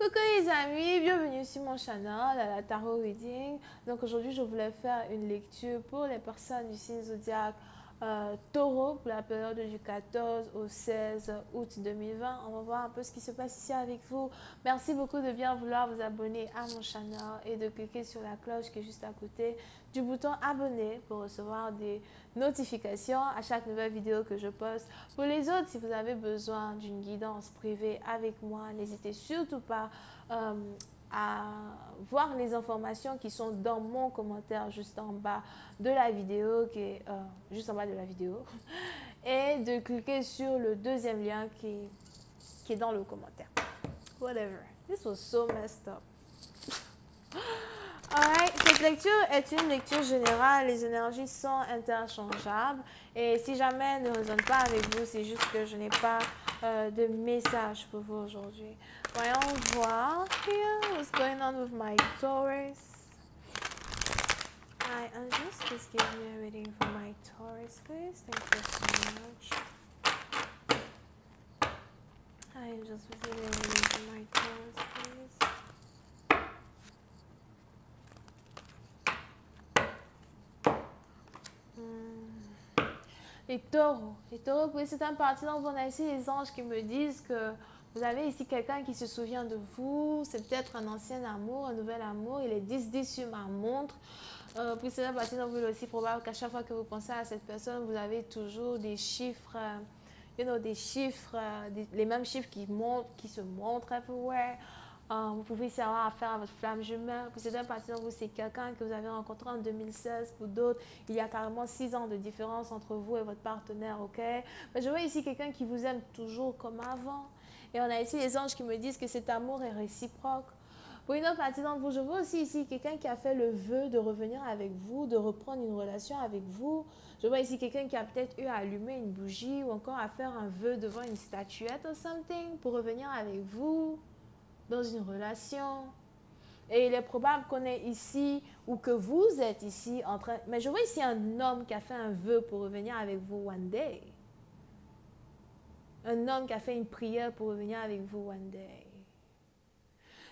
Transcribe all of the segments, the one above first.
Coucou les amis, bienvenue sur mon channel à la Tarot Reading. Donc aujourd'hui je voulais faire une lecture pour les personnes du signe zodiaque Taureau pour la période du 14 au 16 août 2020. On va voir un peu ce qui se passe ici avec vous. Merci beaucoup de bien vouloir vous abonner à mon channel et de cliquer sur la cloche qui est juste à côté du bouton abonner pour recevoir des notifications à chaque nouvelle vidéo que je poste. Pour les autres, si vous avez besoin d'une guidance privée avec moi, n'hésitez surtout pas à voir les informations qui sont dans mon commentaire juste en bas de la vidéo, juste en bas de la vidéo, et de cliquer sur le deuxième lien qui est dans le commentaire. Whatever. This was so messed up. Alright, cette lecture est une lecture générale, les énergies sont interchangeables et si jamais elle ne résonne pas avec vous, c'est juste que je n'ai pas de message pour vous aujourd'hui. Voyons voir here what's going on with my Taurus. Alright, just give me a reading for my Taurus, please. Thank you so much. I'm just giving a reading for my Taurus, please. Les taureaux, pour certaines parties donc on a ici les anges qui me disent que vous avez ici quelqu'un qui se souvient de vous, c'est peut-être un ancien amour, un nouvel amour, il est 10-10 sur ma montre. Pour certaines parties donc il est aussi probable qu'à chaque fois que vous pensez à cette personne, vous avez toujours des chiffres, les mêmes chiffres qui se montrent everywhere. Vous pouvez aussi avoir affaire à votre flamme jumelle. Pour certaines parties d'entre vous, c'est quelqu'un que vous avez rencontré en 2016. Pour d'autres, il y a carrément 6 ans de différence entre vous et votre partenaire, ok? Mais je vois ici quelqu'un qui vous aime toujours comme avant. Et on a ici les anges qui me disent que cet amour est réciproque. Pour une autre partie d'entre vous, je vois aussi ici quelqu'un qui a fait le vœu de revenir avec vous, de reprendre une relation avec vous. Je vois ici quelqu'un qui a peut-être eu à allumer une bougie ou encore à faire un vœu devant une statuette ou something pour revenir avec vous dans une relation. Et il est probable qu'on est ici ou que vous êtes ici en train... Mais je vois ici un homme qui a fait un vœu pour revenir avec vous one day. Un homme qui a fait une prière pour revenir avec vous one day.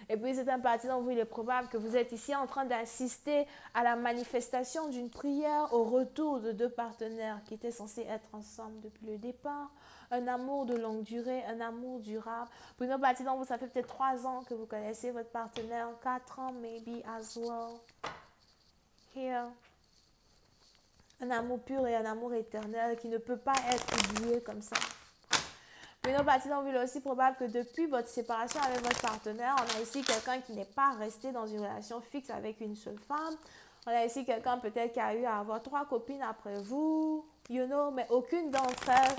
Et puis c'est un parti d'entre vous, il est probable que vous êtes ici en train d'assister à la manifestation d'une prière au retour de deux partenaires qui étaient censés être ensemble depuis le départ. Un amour de longue durée, un amour durable. Pour une autre partie d'entre vous, ça fait peut-être 3 ans que vous connaissez votre partenaire, 4 ans maybe as well. Here. Un amour pur et un amour éternel qui ne peut pas être oublié comme ça. Pour une autre partie d'entre vous, il est aussi probable que depuis votre séparation avec votre partenaire, on a ici quelqu'un qui n'est pas resté dans une relation fixe avec une seule femme. On a ici quelqu'un peut-être qui a eu à avoir 3 copines après vous, mais aucune d'entre elles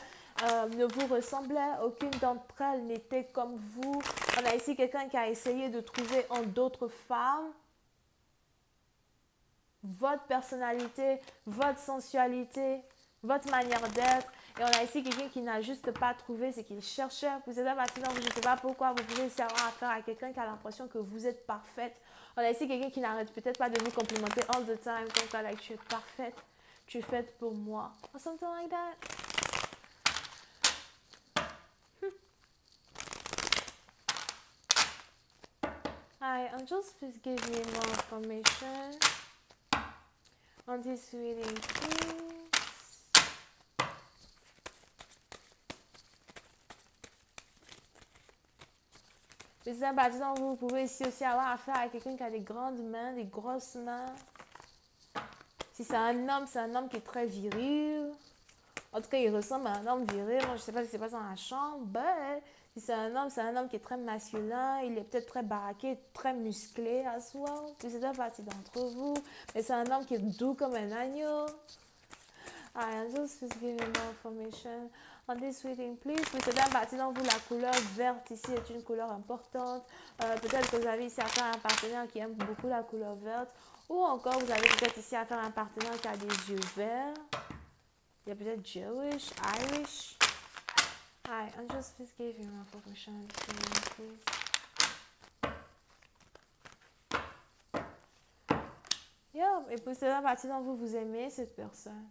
ne vous ressemblait, aucune d'entre elles n'était comme vous. On a ici quelqu'un qui a essayé de trouver en d'autres femmes votre personnalité, votre sensualité, votre manière d'être. Et on a ici quelqu'un qui n'a juste pas trouvé ce qu'il cherchait. Vous êtes là maintenant, je ne sais pas pourquoi, vous pouvez aussi avoir affaire à quelqu'un qui a l'impression que vous êtes parfaite. On a ici quelqu'un qui n'arrête peut-être pas de vous complimenter all the time, comme quoi, like, tu es parfaite, tu es faite pour moi. Or something like that. Hi, Angels, please give me more information on this reading, please. Par exemple, vous pouvez ici aussi avoir affaire à quelqu'un qui a des grandes mains, des grosses mains. Si c'est un homme qui est très viril. En tout cas, il ressemble à un homme viril. Moi, je ne sais pas si c'est pas dans la chambre. Mais si c'est un homme qui est très masculin. Il est peut-être très baraqué, très musclé à soi. Puis c'est une partie d'entre vous. Mais c'est un homme qui est doux comme un agneau. I'm just giving more information on this reading, please. Puis c'est une partie d'entre vous, la couleur verte ici est une couleur importante. Peut-être que vous avez ici affaire à un partenaire qui aime beaucoup la couleur verte. Ou encore, vous avez peut-être ici affaire à un partenaire qui a des yeux verts. Il y a peut-être Jewish, Irish. Hi, I'm just giving more information on this reading, please. Yeah, et puis c'est une partie d'entre vous, vous aimez cette personne.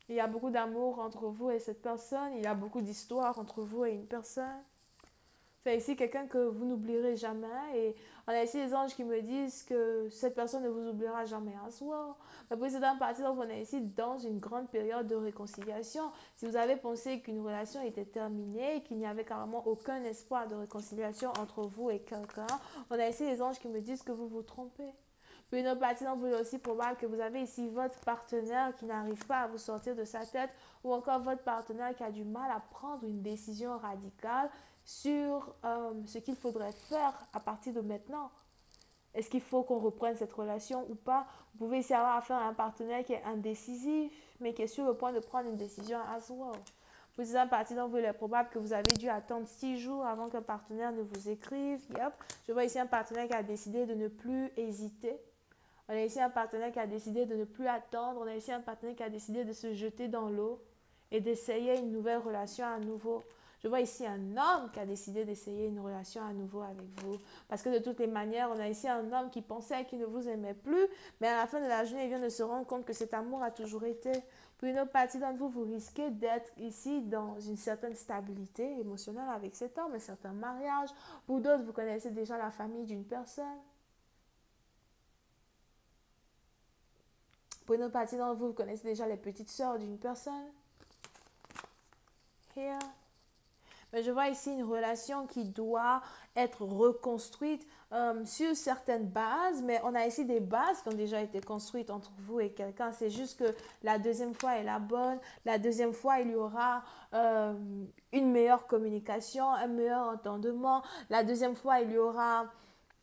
Il y a beaucoup d'amour entre vous et cette personne. Il y a beaucoup d'histoire entre vous et une personne. C'est ici quelqu'un que vous n'oublierez jamais. Et on a ici les anges qui me disent que cette personne ne vous oubliera jamais as well. La précédente partie, donc on est ici dans une grande période de réconciliation. Si vous avez pensé qu'une relation était terminée, qu'il n'y avait carrément aucun espoir de réconciliation entre vous et quelqu'un, on a ici les anges qui me disent que vous vous trompez. Puis une autre partie, donc, il est aussi probable que vous avez ici votre partenaire qui n'arrive pas à vous sortir de sa tête ou encore votre partenaire qui a du mal à prendre une décision radicale sur ce qu'il faudrait faire à partir de maintenant. Est-ce qu'il faut qu'on reprenne cette relation ou pas? Vous pouvez ici avoir affaire à un partenaire qui est indécisif, mais qui est sur le point de prendre une décision as well. Pour cette partie, donc, il est probable que vous avez dû attendre 6 jours avant qu'un partenaire ne vous écrive. Yep. Je vois ici un partenaire qui a décidé de ne plus hésiter. On a ici un partenaire qui a décidé de ne plus attendre. On a ici un partenaire qui a décidé de se jeter dans l'eau et d'essayer une nouvelle relation à nouveau. Je vois ici un homme qui a décidé d'essayer une relation à nouveau avec vous. Parce que de toutes les manières, on a ici un homme qui pensait qu'il ne vous aimait plus, mais à la fin de la journée, il vient de se rendre compte que cet amour a toujours été. Pour une autre partie d'entre vous, vous risquez d'être ici dans une certaine stabilité émotionnelle avec cet homme, un certain mariage. Pour d'autres, vous connaissez déjà la famille d'une personne. Pour une autre partie d'entre vous, vous connaissez déjà les petites sœurs d'une personne. Here. Mais je vois ici une relation qui doit être reconstruite sur certaines bases, mais on a ici des bases qui ont déjà été construites entre vous et quelqu'un. C'est juste que la deuxième fois est la bonne. La deuxième fois, il y aura une meilleure communication, un meilleur entendement. La deuxième fois, il y aura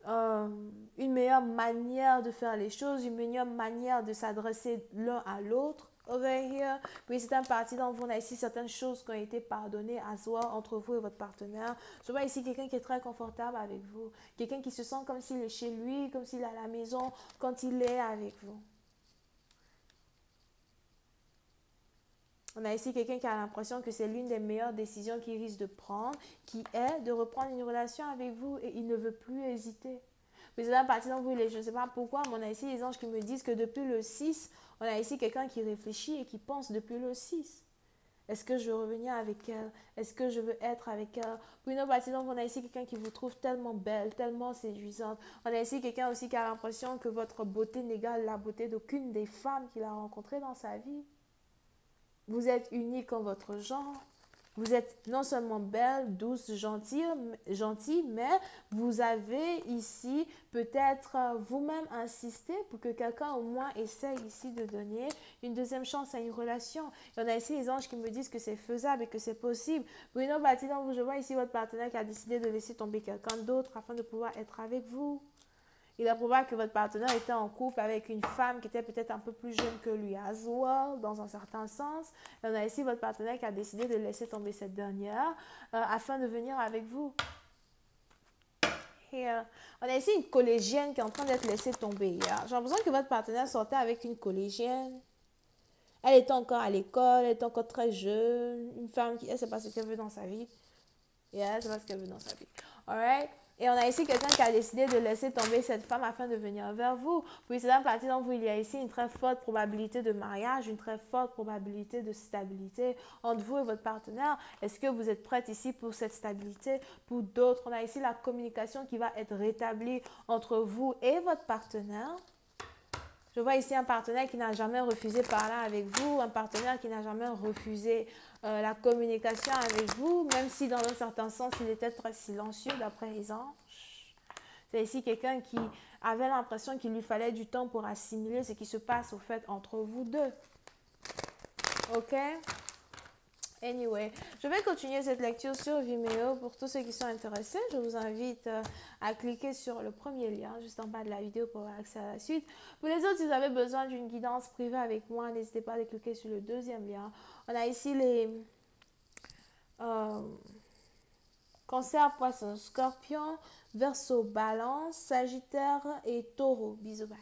une meilleure manière de faire les choses, une meilleure manière de s'adresser l'un à l'autre. Over here. Puis c'est un parti dont on a ici certaines choses qui ont été pardonnées à soi entre vous et votre partenaire. Je vois ici quelqu'un qui est très confortable avec vous. Quelqu'un qui se sent comme s'il est chez lui, comme s'il est à la maison quand il est avec vous. On a ici quelqu'un qui a l'impression que c'est l'une des meilleures décisions qu'il risque de prendre, qui est de reprendre une relation avec vous et il ne veut plus hésiter. Puis c'est un parti dont vous, je ne sais pas pourquoi, mais on a ici les anges qui me disent que depuis le 6, on a ici quelqu'un qui réfléchit et qui pense depuis le 6. Est-ce que je veux revenir avec elle? Est-ce que je veux être avec elle? Pour une autre partie, donc, on a ici quelqu'un qui vous trouve tellement belle, tellement séduisante. On a ici quelqu'un aussi qui a l'impression que votre beauté n'égale la beauté d'aucune des femmes qu'il a rencontrées dans sa vie. Vous êtes unique en votre genre. Vous êtes non seulement belle, douce, gentille, mais vous avez ici peut-être vous-même insisté pour que quelqu'un au moins essaye ici de donner une deuxième chance à une relation. Et on a ici les anges qui me disent que c'est faisable et que c'est possible. Pour une autre partie d'entre vous, je vois ici votre partenaire qui a décidé de laisser tomber quelqu'un d'autre afin de pouvoir être avec vous. Il est probable que votre partenaire était en couple avec une femme qui était peut-être un peu plus jeune que lui, as well, dans un certain sens. Et on a ici votre partenaire qui a décidé de laisser tomber cette dernière afin de venir avec vous. Here. On a ici une collégienne qui est en train d'être laissée tomber. J'ai l'impression que votre partenaire sortait avec une collégienne. Elle était encore à l'école, elle était encore très jeune. Une femme qui, elle ne sait pas ce qu'elle veut dans sa vie. Et elle ne sait pas ce qu'elle veut dans sa vie. Alright? Et on a ici quelqu'un qui a décidé de laisser tomber cette femme afin de venir vers vous. Puis c'est un parti dont vous, il y a ici une très forte probabilité de mariage, une très forte probabilité de stabilité entre vous et votre partenaire. Est-ce que vous êtes prête ici pour cette stabilité? Pour d'autres, on a ici la communication qui va être rétablie entre vous et votre partenaire. Je vois ici un partenaire qui n'a jamais refusé parler avec vous, un partenaire qui n'a jamais refusé la communication avec vous, même si dans un certain sens, il était très silencieux d'après les anges. C'est ici quelqu'un qui avait l'impression qu'il lui fallait du temps pour assimiler ce qui se passe au fait entre vous deux. Ok? Anyway, je vais continuer cette lecture sur Vimeo. Pour tous ceux qui sont intéressés, je vous invite à cliquer sur le premier lien juste en bas de la vidéo pour avoir accès à la suite. Pour les autres, si vous avez besoin d'une guidance privée avec moi, n'hésitez pas à cliquer sur le deuxième lien. On a ici les Cancer, Poisson, Scorpion, Verseau, Balance, Sagittaire et Taureau. Bisous, bye.